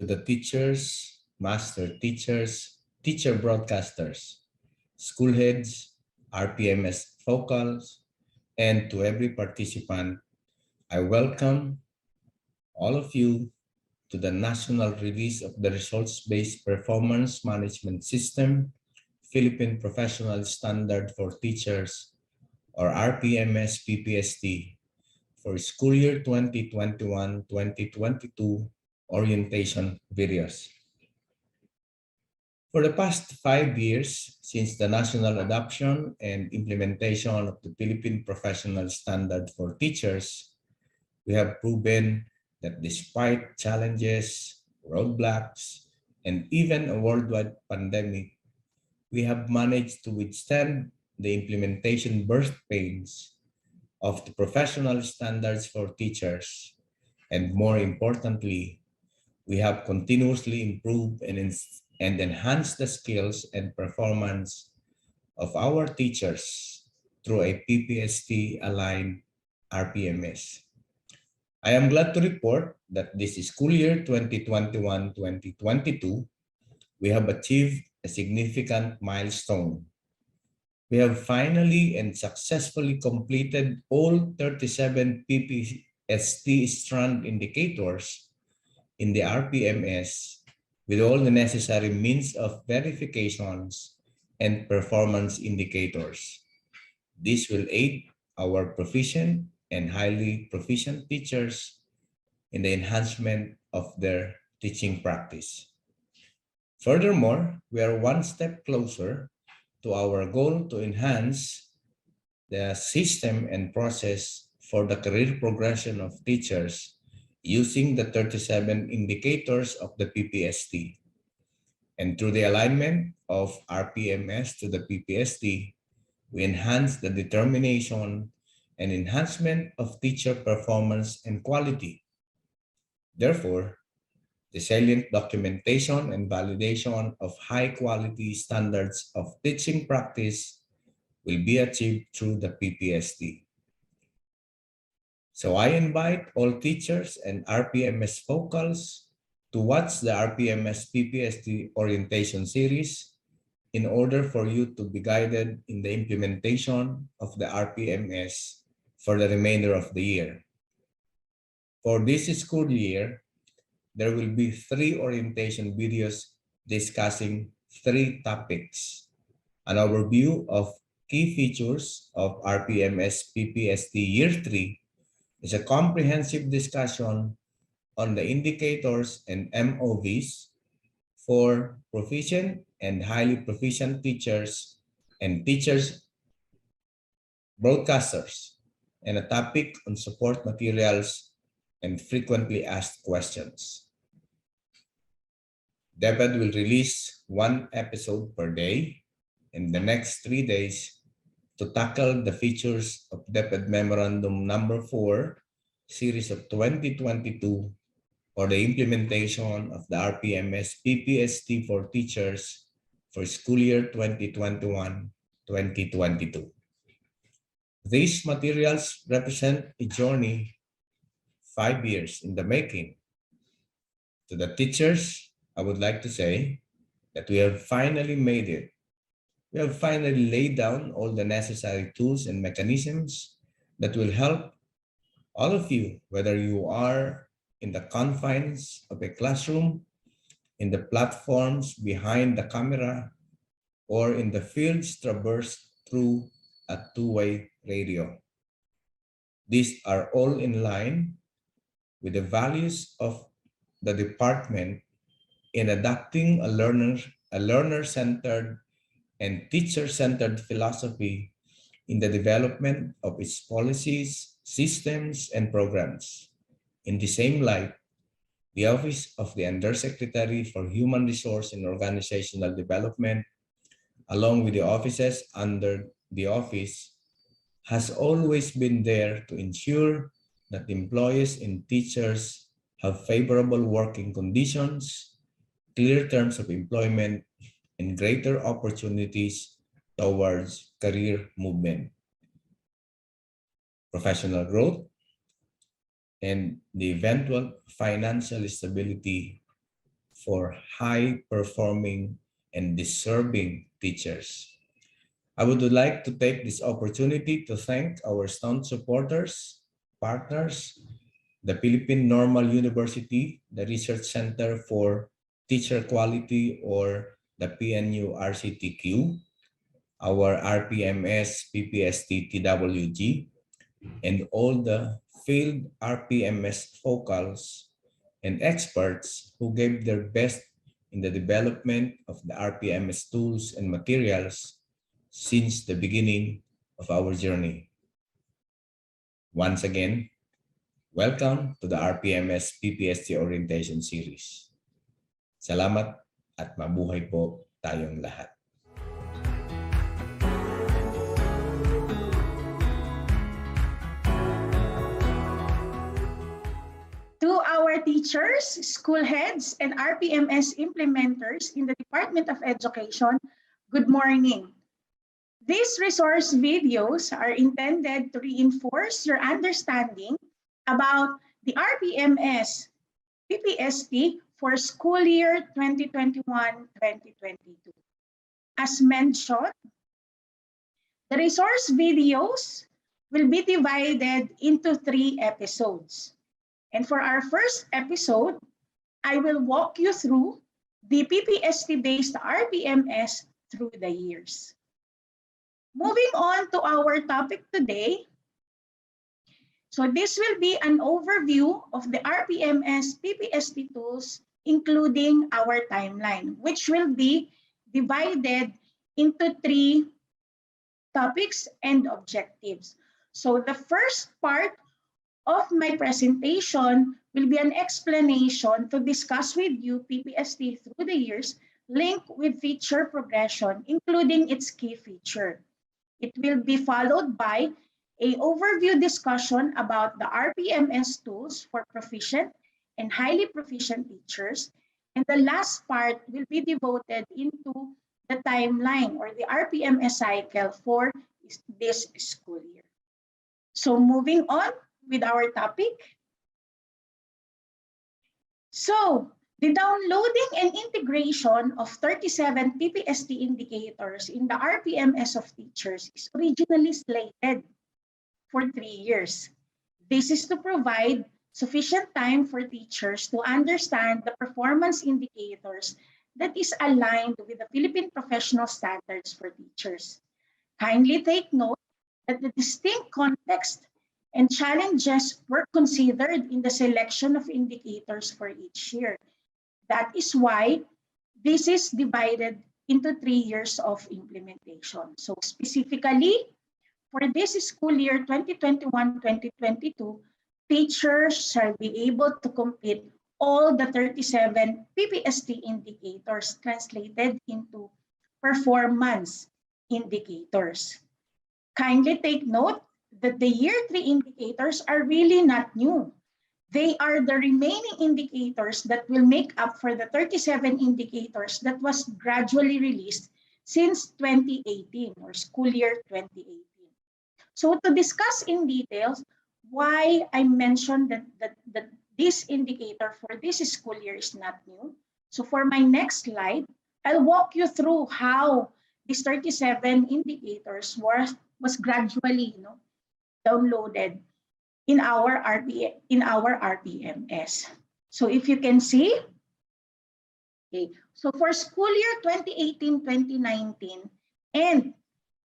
to the teachers, master teachers, teacher broadcasters, school heads, RPMS focals, and to every participant, I welcome all of you to the national release of the Results-Based Performance Management System, Philippine Professional Standard for Teachers, or RPMS-PPST, for school year 2021-2022 orientation videos. For the past 5 years, since the national adoption and implementation of the Philippine Professional Standard for Teachers, we have proven that despite challenges, roadblocks, and even a worldwide pandemic, we have managed to withstand the implementation birth pains of the professional standards for teachers. And more importantly, we have continuously improved and enhanced the skills and performance of our teachers through a PPST-aligned RPMS. I am glad to report that this school year 2021-2022, we have achieved a significant milestone. We have finally and successfully completed all 37 PPST strand indicators in the RPMS with all the necessary means of verifications and performance indicators. This will aid our proficient and highly proficient teachers in the enhancement of their teaching practice. Furthermore, we are one step closer to our goal to enhance the system and process for the career progression of teachers using the 37 indicators of the PPST. And through the alignment of RPMS to the PPST, we enhance the determination and enhancement of teacher performance and quality. Therefore, the salient documentation and validation of high-quality standards of teaching practice will be achieved through the PPST. So I invite all teachers and RPMS focals to watch the RPMS-PPST orientation series in order for you to be guided in the implementation of the RPMS for the remainder of the year. For this school year, there will be 3 orientation videos discussing 3 topics: an overview of key features of RPMS-PPST Year 3 is a comprehensive discussion on the indicators and MOVs for proficient and highly proficient teachers and teachers broadcasters, and a topic on support materials and frequently asked questions. DepEd will release 1 episode per day in the next 3 days to tackle the features of DepEd Memorandum Number 4, Series of 2022, or the implementation of the RPMS-PPST for teachers for school year 2021-2022. These materials represent a journey 5 years in the making. To the teachers, I would like to say that we have finally made it. We have finally laid down all the necessary tools and mechanisms that will help all of you, whether you are in the confines of a classroom, in the platforms behind the camera, or in the fields traversed through a 2-way radio. These are all in line with the values of the department in adopting a learner-centered and teacher-centered philosophy in the development of its policies, systems, and programs. In the same light, the Office of the Undersecretary for Human Resource and Organizational Development, along with the offices under the office, has always been there to ensure that employees and teachers have favorable working conditions, clear terms of employment, and greater opportunities towards career movement, professional growth, and the eventual financial stability for high-performing and deserving teachers. I would like to take this opportunity to thank our staunch supporters, partners, the Philippine Normal University, the Research Center for Teacher Quality, or the PNU-RCTQ, our RPMS-PPST TWG, and all the field RPMS focals and experts who gave their best in the development of the RPMS tools and materials since the beginning of our journey. Once again, welcome to the RPMS PPST Orientation Series. Salamat at mabuhay po tayong lahat. To our teachers, school heads, and RPMS implementers in the Department of Education, good morning. These resource videos are intended to reinforce your understanding about the RPMS PPST for school year 2021-2022. As mentioned, the resource videos will be divided into 3 episodes. And for our first episode, I will walk you through the PPST-based RPMS through the years. Moving on to our topic today. So this will be an overview of the RPMS PPST tools, including our timeline, which will be divided into 3 topics and objectives. So the first part of my presentation will be an explanation to discuss with you PPST through the years linked with feature progression, including its key feature. It will be followed by an overview discussion about the RPMS tools for proficient and highly proficient teachers. And the last part will be devoted into the timeline or the RPMS cycle for this school year. So moving on with our topic. So, the downloading and integration of 37 PPST indicators in the RPMS of teachers is originally slated for 3 years. This is to provide sufficient time for teachers to understand the performance indicators that is aligned with the Philippine Professional Standards for Teachers. Kindly take note that the distinct context and challenges were considered in the selection of indicators for each year. That is why this is divided into 3 years of implementation. So specifically, for this school year 2021-2022, teachers shall be able to complete all the 37 PPST indicators translated into performance indicators. Kindly take note that the year 3 indicators are really not new. They are the remaining indicators that will make up for the 37 indicators that was gradually released since 2018 or school year 2018. So to discuss in details why I mentioned that this indicator for this school year is not new. So for my next slide, I'll walk you through how these 37 indicators was gradually downloaded in our RPMS. So if you can see, okay, so for school year 2018-2019 and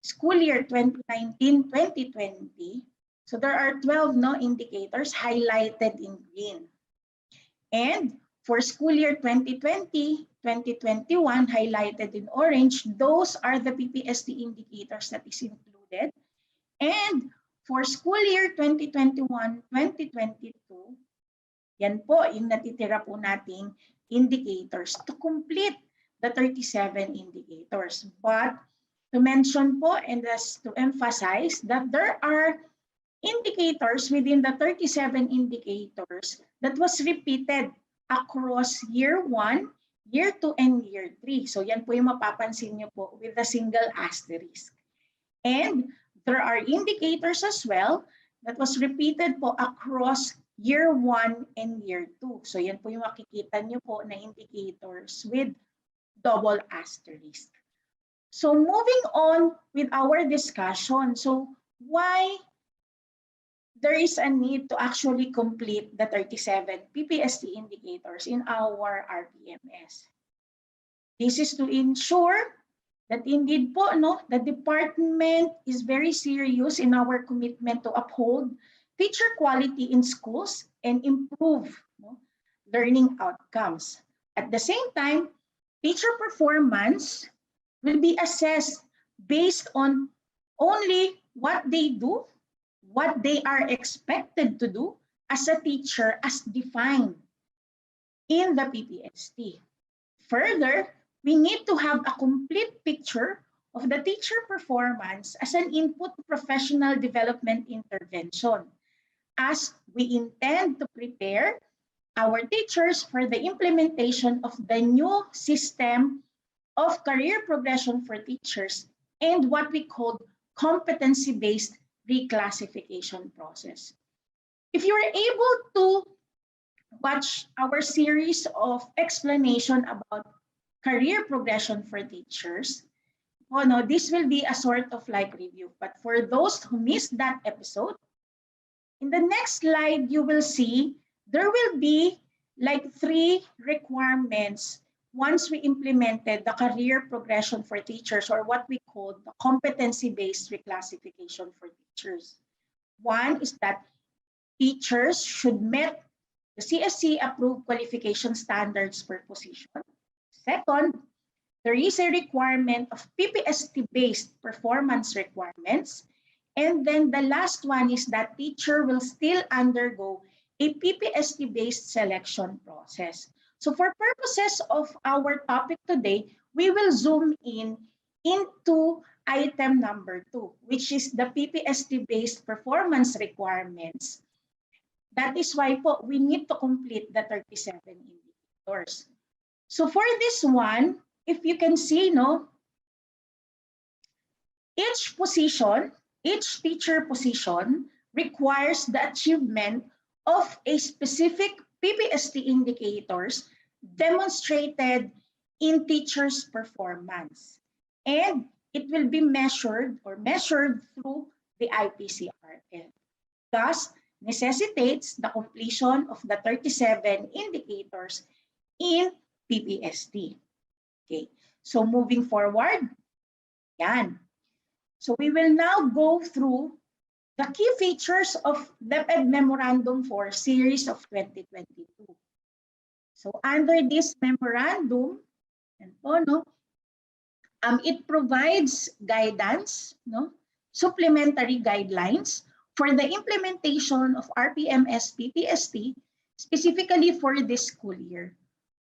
school year 2019-2020, so there are 12 indicators highlighted in green. And for school year 2020-2021 highlighted in orange, those are the PPST indicators that is included. And for school year 2021-2022, yan po yung natitira po nating indicators to complete the 37 indicators. But to mention po and just to emphasize that there are indicators within the 37 indicators that was repeated across year 1, year 2, and year 3. So yan po yung mapapansin nyo po with a single asterisk. And there are indicators as well that was repeated po across Year 1 and Year 2. So yan po yung makikita nyo po na indicators with double asterisk. So moving on with our discussion. So why there is a need to actually complete the 37 PPST indicators in our RPMS. This is to ensure that indeed po, no, the department is very serious in our commitment to uphold teacher quality in schools and improve, no, learning outcomes. At the same time, teacher performance will be assessed based on only what they do, what they are expected to do as a teacher as defined in the PPST. Further, we need to have a complete picture of the teacher performance as an input to professional development intervention, as we intend to prepare our teachers for the implementation of the new system of career progression for teachers and what we call competency-based reclassification process. If you are able to watch our series of explanation about career progression for teachers, oh no, this will be a sort of like review. But for those who missed that episode, in the next slide, you will see there will be like 3 requirements once we implemented the career progression for teachers, or what we call the competency-based reclassification for teachers. One is that teachers should meet the CSC-approved qualification standards per position. Second, there is a requirement of PPST-based performance requirements. And then the last one is that teacher will still undergo a PPST-based selection process. So for purposes of our topic today, we will zoom in into item number 2, which is the PPST-based performance requirements. That is why po we need to complete the 37 indicators. So for this one, if you can see, no, each position, each teacher position requires the achievement of a specific PPST indicators demonstrated in teachers' performance. And it will be measured through the IPCRL. Thus, necessitates the completion of the 37 indicators in PPST. Okay, so moving forward, yan. So we will now go through the key features of DepEd Memorandum for Series of 2022. So under this memorandum, it provides guidance, supplementary guidelines for the implementation of RPMS-PPST specifically for this school year,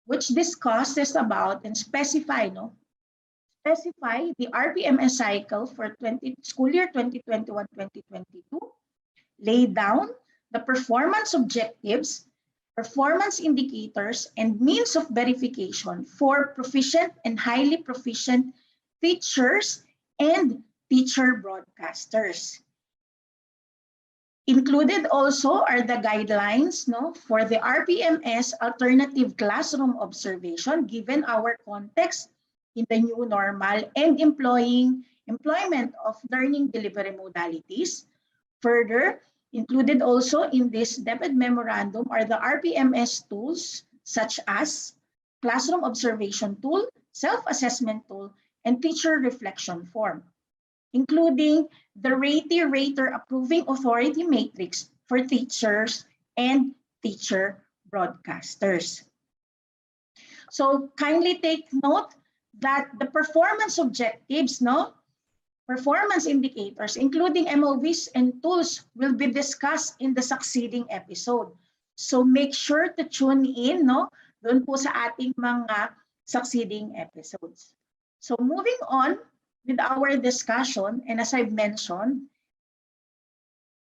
which discusses about and specify the RPMS cycle for school year 2021-2022, lay down the performance objectives, performance indicators, and means of verification for proficient and highly proficient teachers and teacher broadcasters. Included also are the guidelines for the RPMS alternative classroom observation given our context in the new normal and employment of learning delivery modalities. Further, included also in this DepEd memorandum are the RPMS tools such as classroom observation tool, self-assessment tool, and teacher reflection form, including the rater approving authority matrix for teachers and teacher broadcasters. So kindly take note that the performance objectives, performance indicators, including MOVs and tools, will be discussed in the succeeding episode. So make sure to tune in, doon po sa ating mga succeeding episodes. So moving on with our discussion, and as I've mentioned,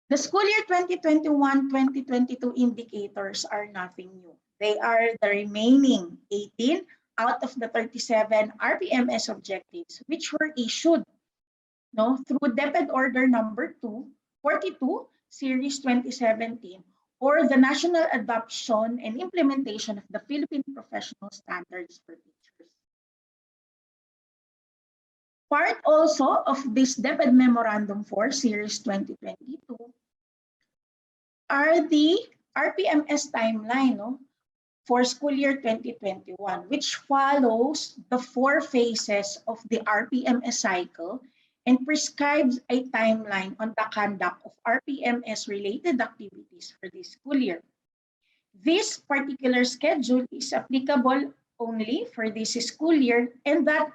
the school year 2021-2022 indicators are nothing new. They are the remaining 18 out of the 37 RPMS objectives, which were issued through DepEd Order number 42, Series 2017, or the national adoption and implementation of the Philippine Professional Standards for Teachers. Part also of this DepEd Memorandum for Series 2022 are the RPMS timeline, no, for school year 2021, which follows the 4 phases of the RPMS cycle and prescribes a timeline on the conduct of RPMS-related activities for this school year. This particular schedule is applicable only for this school year, and that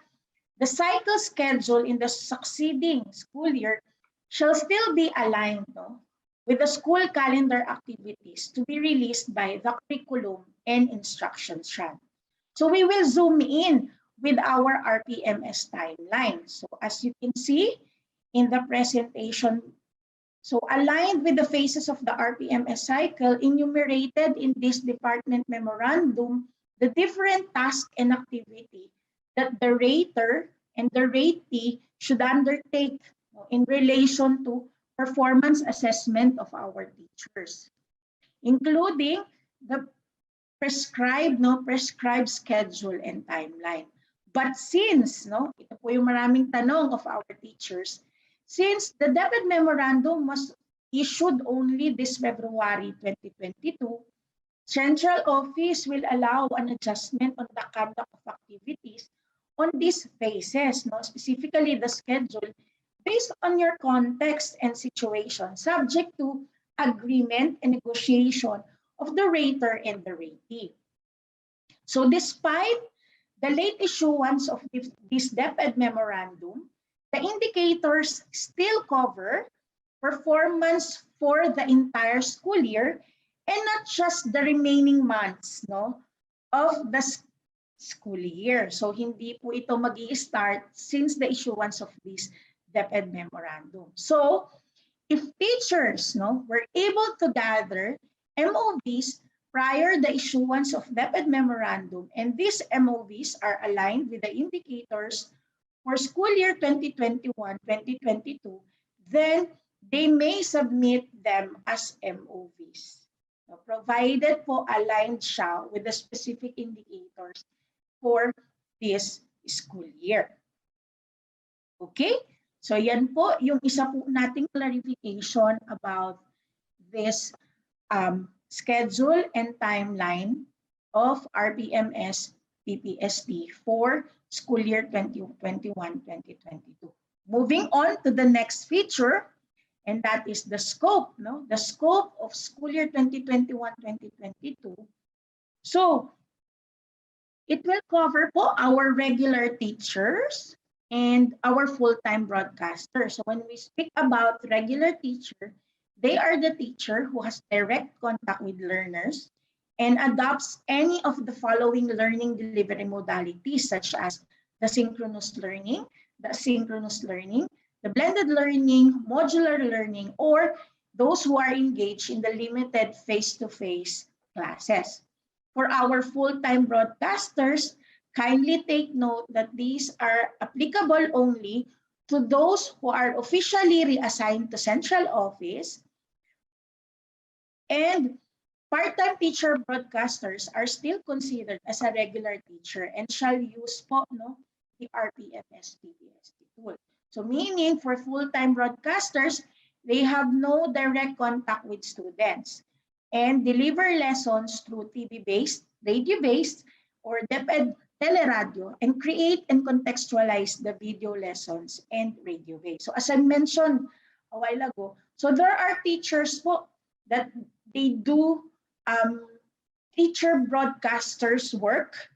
the cycle schedule in the succeeding school year shall still be aligned, no, with the school calendar activities to be released by the curriculum and instruction strand. So we will zoom in with our RPMS timeline. So as you can see in the presentation, so aligned with the phases of the RPMS cycle enumerated in this department memorandum, the different task and activity that the rater and the ratee should undertake in relation to performance assessment of our teachers, including the prescribed schedule and timeline. But since, ito po yung maraming tanong of our teachers, since the DepEd Memorandum was issued only this February 2022, Central Office will allow an adjustment on the conduct of activities on these phases, specifically the schedule, based on your context and situation, subject to agreement and negotiation of the rater and the ratee. So despite the late issuance of this DepEd Memorandum, the indicators still cover performance for the entire school year and not just the remaining months, of the school year. So hindi po ito mag-i-start since the issuance of this DepEd Memorandum. So if teachers were able to gather MOVs prior the issuance of DepEd Memorandum, and these MOVs are aligned with the indicators for school year 2021-2022, then they may submit them as MOVs, provided po aligned siya with the specific indicators for this school year. Okay? So yan po yung isa po nating clarification about this schedule and timeline of RPMS-PPST for school year 2021-2022. Moving on to the next feature, and that is the scope, the scope of school year 2021-2022. So it will cover po our regular teachers and our full-time broadcasters. So when we speak about regular teacher, they are the teacher who has direct contact with learners and adopts any of the following learning delivery modalities, such as the synchronous learning, the asynchronous learning, the blended learning, modular learning, or those who are engaged in the limited face-to-face classes. For our full-time broadcasters, kindly take note that these are applicable only to those who are officially reassigned to central office, and part-time teacher broadcasters are still considered as a regular teacher and shall use po, the RPMS-PPST tool. So meaning for full-time broadcasters, they have no direct contact with students and deliver lessons through TV-based, radio-based, or DepEd teleradio, and create and contextualize the video lessons and radio-based. So as I mentioned a while ago, so there are teachers po that they do teacher broadcasters work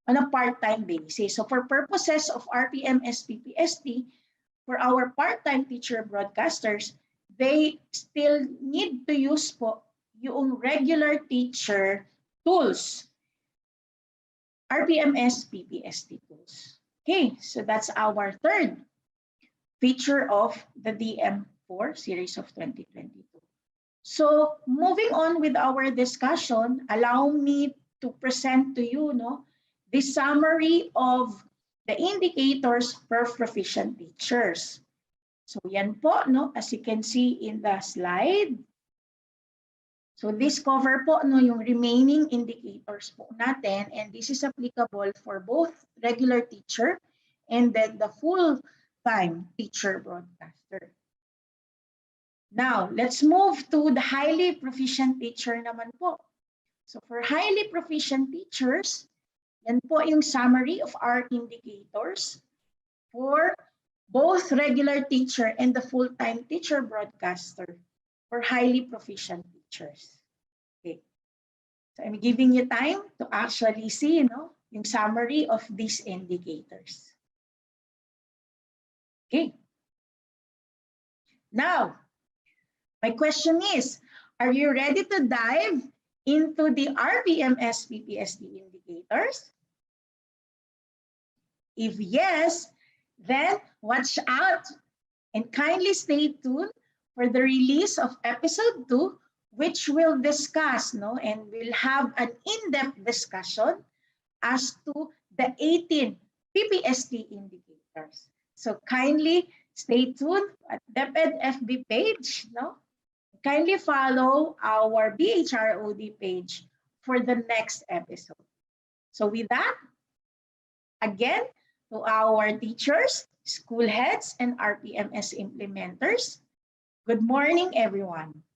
on a part-time basis. So for purposes of RPMS-PPST, for our part-time teacher broadcasters, they still need to use po yung regular teacher tools, RPMS-PPST tools. Okay, so that's our third feature of the DM4 series of 2022. So moving on with our discussion, allow me to present to you the summary of the indicators for proficient teachers. So yan po, as you can see in the slide. So this cover po no yung remaining indicators po natin, and this is applicable for both regular teacher and then the full-time teacher broadcaster. Now, let's move to the highly proficient teacher naman po. So for highly proficient teachers, yan po yung summary of our indicators for both regular teacher and the full-time teacher broadcaster for highly proficient teachers. Okay. So I'm giving you time to actually see, yung summary of these indicators. Okay. Now, my question is, are you ready to dive into the RPMS-PPST indicators? If yes, then watch out and kindly stay tuned for the release of episode 2, which will discuss, and we'll have an in-depth discussion as to the 18 PPST indicators. So kindly stay tuned at DepEd FB page, Kindly follow our BHROD page for the next episode. So with that, again, to our teachers, school heads, and RPMS implementers, good morning, everyone.